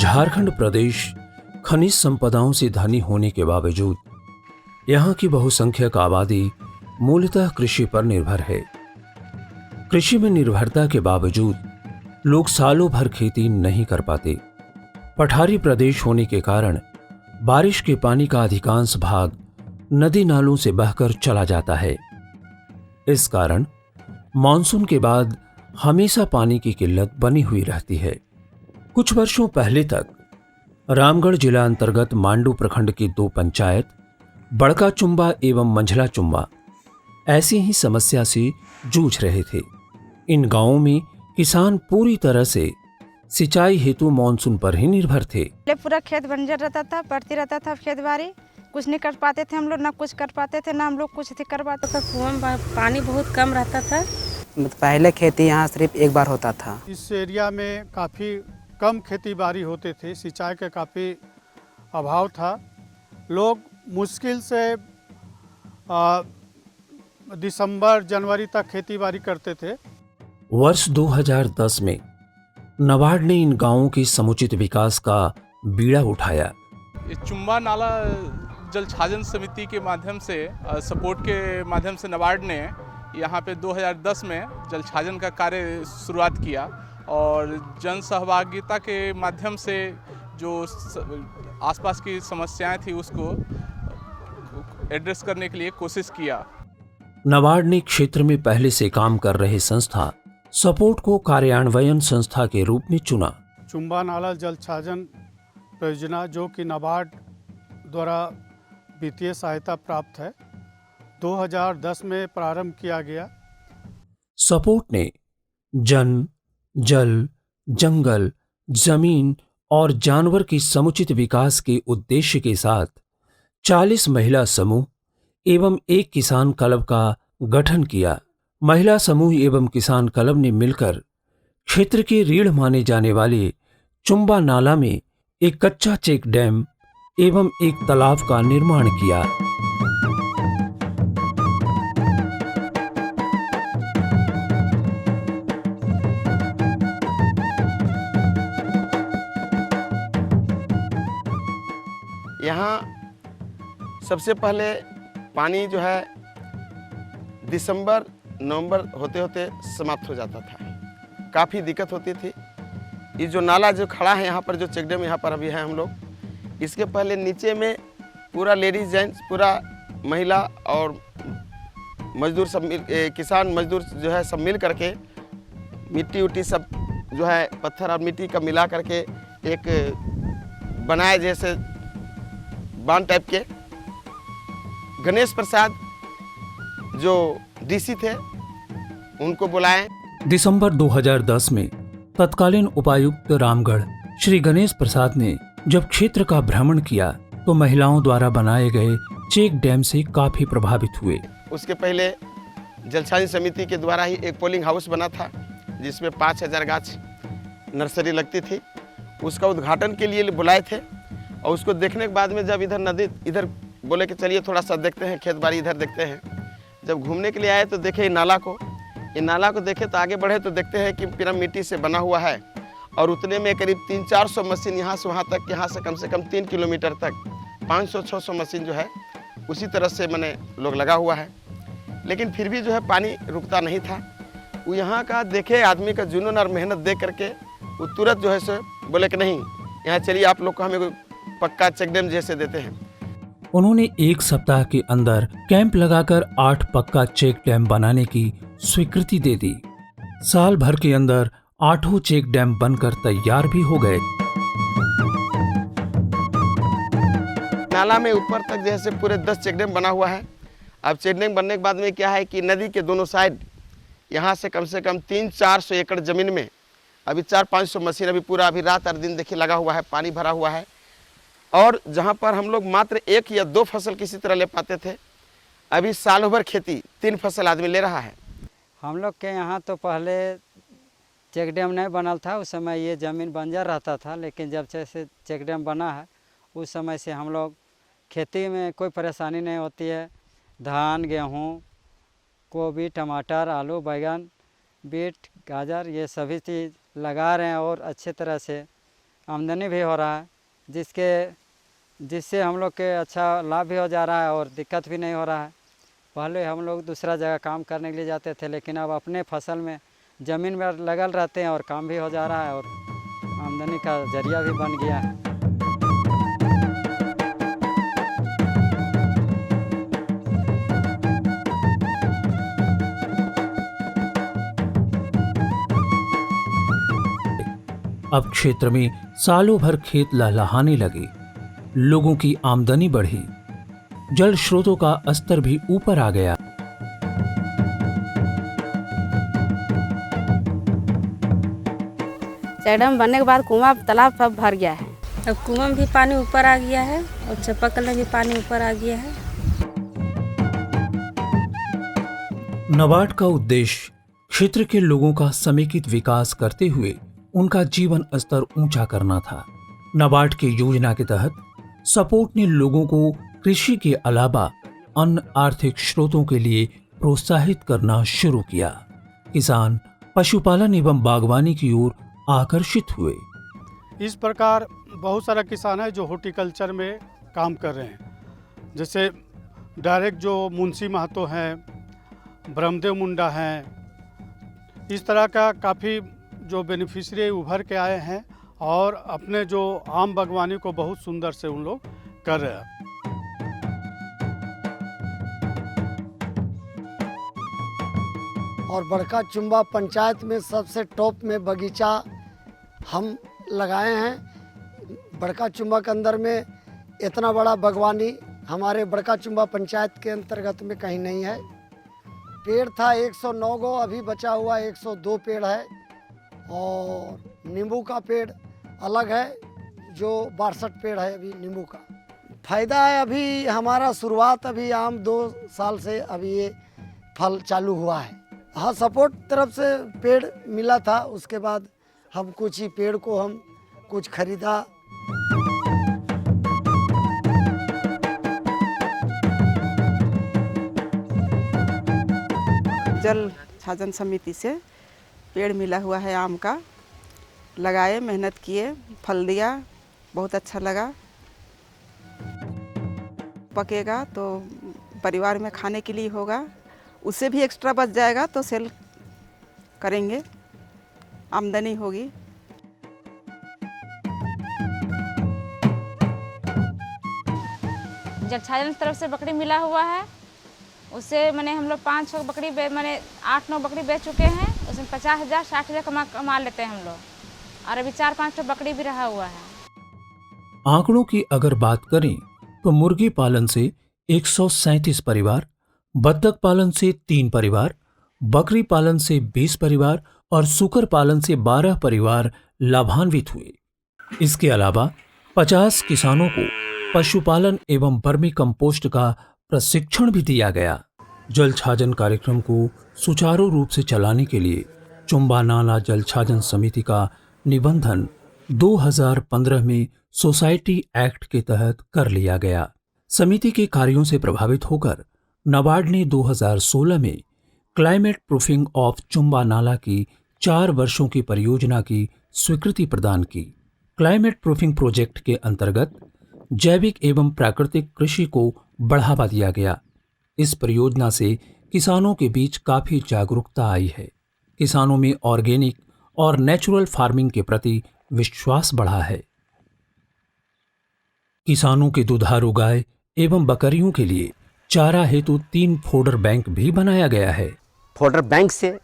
झारखंड प्रदेश खनिज संपदाओं से धनी होने के बावजूद यहाँ की बहुसंख्यक आबादी मूलतः कृषि पर निर्भर है। कृषि में निर्भरता के बावजूद लोग सालों भर खेती नहीं कर पाते। पठारी प्रदेश होने के कारण बारिश के पानी का अधिकांश भाग नदी नालों से बहकर चला जाता है। इस कारण मानसून के बाद हमेशा पानी की किल्लत बनी हुई रहती है। कुछ वर्षों पहले तक रामगढ़ जिला अंतर्गत मांडू प्रखंड की 2 पंचायत बड़का चुम्बा एवं मंझला चुम्बा ऐसी ही समस्या से जूझ रहे थे। इन गांवों में किसान पूरी तरह से सिंचाई हेतु मानसून पर ही निर्भर थे। पूरा खेत बंजर रहता था, पड़ती रहता था खेत बाड़ी, कुछ नहीं कर पाते थे हम लोग, ना कुछ कर पाते थे, ना हम लोग कुछ कर पाते थे। कुआं में पानी बहुत कम रहता था। पहले खेती यहाँ सिर्फ एक बार होता था। इस एरिया में काफ़ी कम खेती बाड़ी होते थे, सिंचाई का काफ़ी अभाव था। लोग मुश्किल से दिसंबर जनवरी तक खेती बाड़ी करते थे। वर्ष 2010 में नाबार्ड ने इन गांवों के समुचित विकास का बीड़ा उठाया। चुम्बा नाला जल छाजन समिति के माध्यम से सपोर्ट के माध्यम से नाबार्ड ने यहाँ पे 2010 में जल छाजन का कार्य शुरुआत किया और जन सहभागिता के माध्यम से जो आसपास की समस्याएं थी उसको एड्रेस करने के लिए कोशिश किया। नाबार्ड ने क्षेत्र में पहले से काम कर रहे संस्था सपोर्ट को कार्यान्वयन संस्था के रूप में चुना। चुम्बा नाला जल छाजन परियोजना जो कि नाबार्ड द्वारा वित्तीय सहायता प्राप्त है, 2010 में प्रारंभ किया गया। सपोर्ट ने जन, जल, जंगल, जमीन और जानवर के समुचित विकास के उद्देश्य के साथ 40 महिला समूह एवं 1 किसान क्लब का गठन किया। महिला समूह एवं किसान क्लब ने मिलकर क्षेत्र के रीढ़ माने जाने वाले चुम्बा नाला में एक कच्चा चेक डैम एवं एक तालाब का निर्माण किया। यहाँ सबसे पहले पानी जो है दिसंबर नवंबर होते होते समाप्त हो जाता था। काफ़ी दिक्कत होती थी। ये जो नाला जो खड़ा है यहाँ पर, जो चेक डैम यहाँ पर अभी है हम लोग, इसके पहले नीचे में पूरा लेडीज जेंट्स, पूरा महिला और मजदूर सब किसान मजदूर जो है सब मिल करके मिट्टी उट्टी सब जो है पत्थर और मिट्टी का मिला करके एक बनाए जैसे बांध टाइप के। गणेश प्रसाद जो डीसी थे उनको बुलाएं। दिसंबर 2010 में तत्कालीन उपायुक्त रामगढ़ श्री गणेश प्रसाद ने जब क्षेत्र का भ्रमण किया तो महिलाओं द्वारा बनाए गए चेक डैम से काफी प्रभावित हुए। उसके पहले जल छाजन समिति के द्वारा ही एक पोलिंग हाउस बना था जिसमें 5000 गाछ नर्सरी लगती थी। उसका उद्घाटन के लिए बुलाए थे और उसको देखने के बाद में जब इधर नदी इधर बोले कि चलिए थोड़ा सा देखते हैं, खेत बाड़ी इधर देखते हैं। जब घूमने के लिए आए तो देखे नाला को देखे तो आगे बढ़े तो देखते हैं कि पूरा मिट्टी से बना हुआ है और उतने में करीब 300-400 मशीन यहाँ से वहाँ तक, यहाँ से कम 3 किलोमीटर तक 500-600 मशीन जो है उसी तरह से मैंने लोग लगा हुआ है। लेकिन फिर भी जो है पानी रुकता नहीं था। वो यहाँ का देखे आदमी का जुनून और मेहनत देख करके वो तुरंत जो है सो बोले कि नहीं, यहाँ चलिए आप लोग को हमें पक्का चेक डैम जैसे देते हैं। उन्होंने 1 सप्ताह के अंदर कैंप लगाकर 8 पक्का चेक डैम बनाने की स्वीकृति दे दी। साल भर के अंदर 8 चेक डैम बनकर तैयार भी हो गए। नाला में ऊपर तक जैसे पूरे 10 चेक डैम बना हुआ है। अब चेक डैम बनने के बाद में क्या है कि नदी के दोनों साइड यहाँ से कम 300-400 एकड़ जमीन में अभी 400-500 मशीन अभी पूरा अभी रात और दिन देखिए लगा हुआ है, पानी भरा हुआ है। और जहाँ पर हम लोग मात्र 1 या 2 फसल किसी तरह ले पाते थे, अभी सालों भर खेती 3 फसल आदमी ले रहा है। हम लोग के यहाँ तो पहले चेक डैम नहीं बनल था, उस समय ये ज़मीन बंजर रहता था। लेकिन जब से चेक डैम बना है उस समय से हम लोग खेती में कोई परेशानी नहीं होती है। धान, गेहूँ, गोभी, टमाटर, आलू, बैंगन, बीट, गाजर ये सभी चीज़ लगा रहे हैं और अच्छे तरह से आमदनी भी हो रहा है, जिससे हम लोग के अच्छा लाभ भी हो जा रहा है और दिक्कत भी नहीं हो रहा है। पहले हम लोग दूसरा जगह काम करने के लिए जाते थे, लेकिन अब अपने फसल में ज़मीन में लगल रहते हैं और काम भी हो जा रहा है और आमदनी का जरिया भी बन गया है। अब क्षेत्र में सालों भर खेत लहलहाने लगे, लोगों की आमदनी बढ़ी, जल स्रोतों का स्तर भी ऊपर आ गया। चेक डैम बनने के बाद कुआं तालाब सब भर गया है। अब कुआं में भी पानी ऊपर आ गया है और चापाकल में भी पानी ऊपर आ गया है। नाबार्ड का उद्देश्य क्षेत्र के लोगों का समेकित विकास करते हुए उनका जीवन स्तर ऊंचा करना था। नाबार्ड की योजना के तहत सपोर्ट ने लोगों को कृषि के अलावा अन्य आर्थिक स्रोतों के लिए प्रोत्साहित करना शुरू किया। किसान पशुपालन एवं बागवानी की ओर आकर्षित हुए। इस प्रकार बहुत सारा किसान है जो हॉर्टिकल्चर में काम कर रहे हैं, जैसे डायरेक्ट जो मुंशी महतो हैं, ब्रह्मदेव मुंडा हैं, इस तरह का काफ़ी जो बेनिफिशियरी उभर के आए हैं और अपने जो आम बागवानी को बहुत सुंदर से उन लोग कर रहे हैं। और बड़का चुम्बा पंचायत में सबसे टॉप में बगीचा हम लगाए हैं। बड़का चुम्बा के अंदर में इतना बड़ा बागवानी हमारे बड़का चुम्बा पंचायत के अंतर्गत में कहीं नहीं है। पेड़ था 109 गो, अभी बचा हुआ 102 पेड़ है और नींबू का पेड़ अलग है जो 62 पेड़ है अभी नींबू का। फायदा है अभी हमारा शुरुआत अभी आम 2 साल से अभी ये फल चालू हुआ है। हाँ, सपोर्ट तरफ से पेड़ मिला था, उसके बाद हम कुछ ही पेड़ को हम कुछ खरीदा। जल छाजन समिति से पेड़ मिला हुआ है आम का, लगाए, मेहनत किए, फल दिया, बहुत अच्छा लगा। पकेगा तो परिवार में खाने के लिए होगा, उससे भी एक्स्ट्रा बच जाएगा तो सेल करेंगे, आमदनी होगी। जल छाजन की तरफ से बकरी मिला हुआ है, उससे मैंने हम लोग 5-6 बकरी मैंने 8-9 बकरी बेच चुके हैं। उसमें 50,000 60,000 कमा लेते हैं हम लोग, और अभी 4-5 बकरी भी रहा हुआ है। आंकड़ों की अगर बात करें तो मुर्गी पालन से 137 परिवार, बत्तख पालन से 3 परिवार, बकरी पालन से 20 परिवार और सूकर पालन से 12 परिवार लाभान्वित हुए। इसके अलावा 50 किसानों को पशुपालन एवं वर्मी कंपोस्ट का प्रशिक्षण भी दिया गया। जल छाजन कार्यक्रम को सुचारू रूप से चलाने के लिए चुम्बा नाला जल छाजन समिति का निबंधन 2015 में सोसाइटी एक्ट के तहत कर लिया गया। समिति के कार्यों से प्रभावित होकर नाबार्ड ने 2016 में क्लाइमेट प्रूफिंग ऑफ चुम्बा नाला की 4 वर्षों की परियोजना की स्वीकृति प्रदान की। क्लाइमेट प्रूफिंग प्रोजेक्ट के अंतर्गत जैविक एवं प्राकृतिक कृषि को बढ़ावा दिया गया। इस परियोजना से किसानों के बीच काफी जागरूकता आई है। किसानों में ऑर्गेनिक और नेचुरल फार्मिंग के प्रति विश्वास बढ़ा है। किसानों के दुधारू गाय एवं बकरियों के लिए चारा हेतु 3 फोडर बैंक भी बनाया गया है। फोडर बैंक से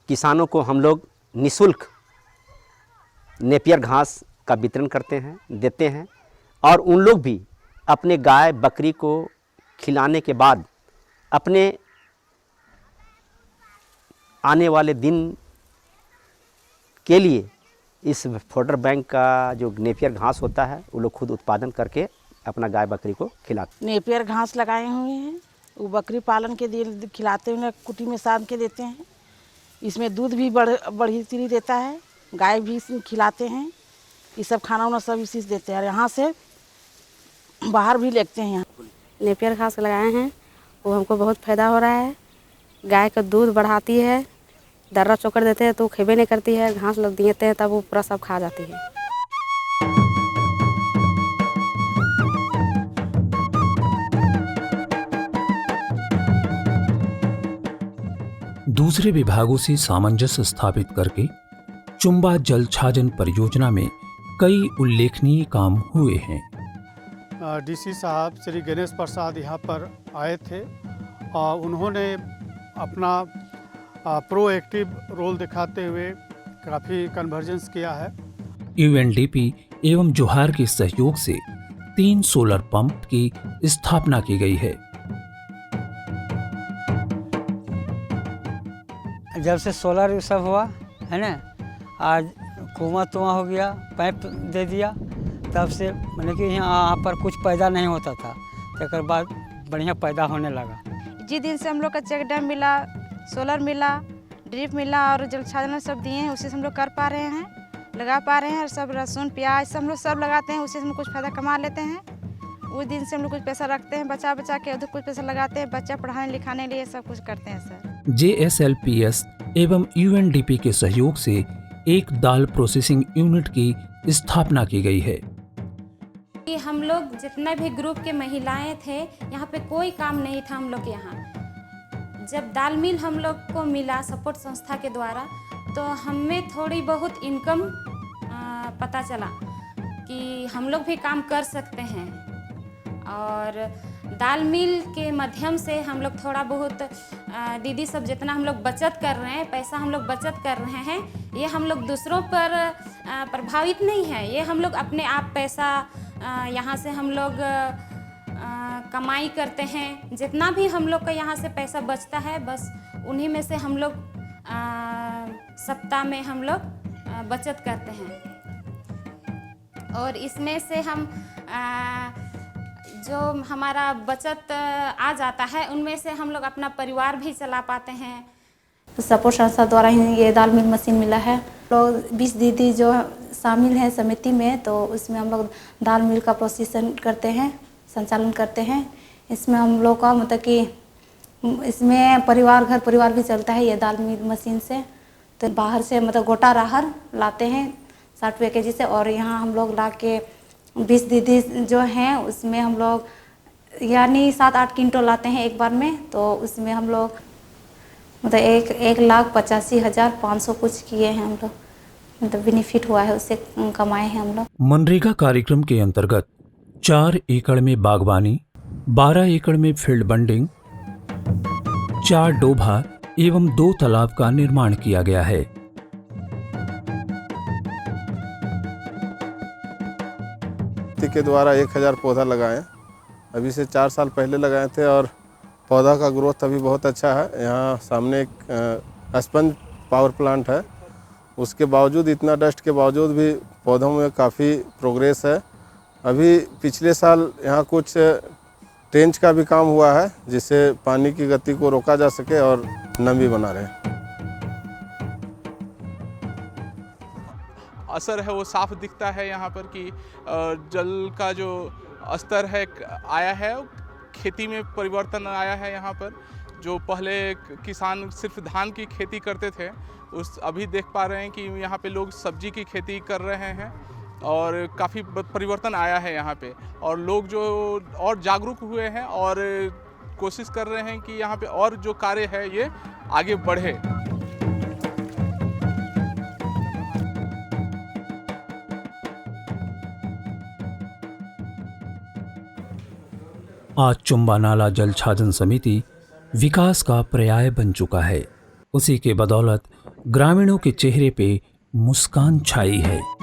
किसानों को हम लोग निःशुल्क नेपियर घास का वितरण करते हैं, देते हैं, और उन लोग भी अपने गाय बकरी को खिलाने के बाद अपने आने वाले दिन के लिए इस फोडर बैंक का जो नेपियर घास होता है वो लोग खुद उत्पादन करके अपना गाय बकरी को खिलाते। नेपियर घास लगाए हुए हैं, वो बकरी पालन के लिए खिलाते हैं, कुटी में सान के देते हैं। इसमें दूध भी बढ़ी तिरी देता है, गाय भी खिलाते हैं, ये सब खाना वाना सब इसी से देते हैं। यहाँ से बाहर भी लेते हैं। यहाँ नेपियर घास लगाए हैं, वो हमको बहुत फ़ायदा हो रहा है। गाय का दूध बढ़ाती है, दर्रा चोकर देते हैं तो खेबे नहीं करती है, घास लग देते हैं तब वो पूरा सब खा जाती है। दूसरे विभागों से सामंजस्य स्थापित करके चुम्बा जल छाजन परियोजना में कई उल्लेखनीय काम हुए हैं। डीसी साहब श्री गणेश प्रसाद यहाँ पर आए थे और उन्होंने अपना प्रोएक्टिव रोल दिखाते हुए काफ़ी कन्वर्जेंस किया है। यूएनडीपी एवं जोहार के सहयोग से 3 सोलर पंप की स्थापना की गई है। जब से सोलर ये सब हुआ है ना, आज कुआं तुआं हो गया, पाइप दे दिया, तब से मैंने कि यहाँ पर कुछ पैदा नहीं होता था, तकर बाद बढ़िया पैदा होने लगा। जिस दिन से हम लोग का चेक डैम मिला, सोलर मिला, ड्रिप मिला और जल छाजन सब दिए हैं, उसी से हम लोग कर पा रहे हैं, लगा पा रहे हैं। और सब लहसुन प्याज सब हम लोग सब लगाते हैं, उसी से हम कुछ फ़ायदा कमा लेते हैं। उस दिन से हम लोग कुछ पैसा रखते हैं, बचा बचा के उधर कुछ पैसा लगाते हैं, बच्चा पढ़ाने लिखाने लिए सब कुछ करते हैं सर। JSLPS एवं UNDP के सहयोग से एक दाल प्रोसेसिंग यूनिट की स्थापना की गई है। कि हम लोग जितने भी ग्रुप के महिलाएं थे, यहाँ पे कोई काम नहीं था हम लोग के यहाँ। जब दाल मिल हम लोग को मिला सपोर्ट संस्था के द्वारा, तो हमें थोड़ी बहुत इनकम पता चला कि हम लोग भी काम कर सकते हैं। और दाल मिल के माध्यम से हम लोग थोड़ा बहुत दीदी सब जितना हम लोग बचत कर रहे हैं, पैसा हम लोग बचत कर रहे हैं, ये हम लोग दूसरों पर प्रभावित नहीं है। ये हम लोग अपने आप पैसा यहाँ से हम लोग कमाई करते हैं। जितना भी हम लोग का यहाँ से पैसा बचता है, बस उन्हीं में से हम लोग सप्ताह में हम लोग बचत करते हैं। और इसमें से हम जो हमारा बचत आ जाता है, उनमें से हम लोग अपना परिवार भी चला पाते हैं। तो सपोर्ट संस्था द्वारा ही ये दाल मिल मशीन मिला है। लोग 20 दीदी जो शामिल हैं समिति में, तो उसमें हम लोग दाल मिल का प्रोसेसन करते हैं, संचालन करते हैं। इसमें हम लोग का मतलब कि इसमें घर परिवार भी चलता है ये दाल मिल मशीन से। तो बाहर से मतलब गोटा राहर लाते हैं 60 रुपये केजी से, और यहाँ हम लोग ला के 20 दीदी जो हैं उसमें हम लोग यानी 7-8 क्विंटल लाते हैं एक बार में। तो उसमें हम लोग मतलब 1,85,500 कुछ किए हैं हम लोग, मतलब बेनिफिट हुआ है, उससे कमाए हैं हम लोग। मनरेगा कार्यक्रम के अंतर्गत 4 एकड़ में बागवानी, 12 एकड़ में फील्ड बंडिंग, 4 डोभा एवं 2 तालाब का निर्माण किया गया है। के द्वारा 1000 पौधा लगाए, अभी से 4 साल पहले लगाए थे, और पौधा का ग्रोथ अभी बहुत अच्छा है। यहाँ सामने एक स्पंज पावर प्लांट है, उसके बावजूद, इतना डस्ट के बावजूद भी पौधों में काफ़ी प्रोग्रेस है। अभी पिछले साल यहाँ कुछ ट्रेंच का भी काम हुआ है, जिससे पानी की गति को रोका जा सके और नमी बना रहे। असर है वो साफ दिखता है यहाँ पर कि जल का जो स्तर है आया है, खेती में परिवर्तन आया है। यहाँ पर जो पहले किसान सिर्फ धान की खेती करते थे, अभी देख पा रहे हैं कि यहाँ पे लोग सब्जी की खेती कर रहे हैं और काफ़ी परिवर्तन आया है यहाँ पे। और लोग जो और जागरूक हुए हैं और कोशिश कर रहे हैं कि यहाँ पे और जो कार्य है ये आगे बढ़े। आज चुम्बा नाला जल छाजन समिति विकास का पर्याय बन चुका है। उसी के बदौलत ग्रामीणों के चेहरे पे मुस्कान छाई है।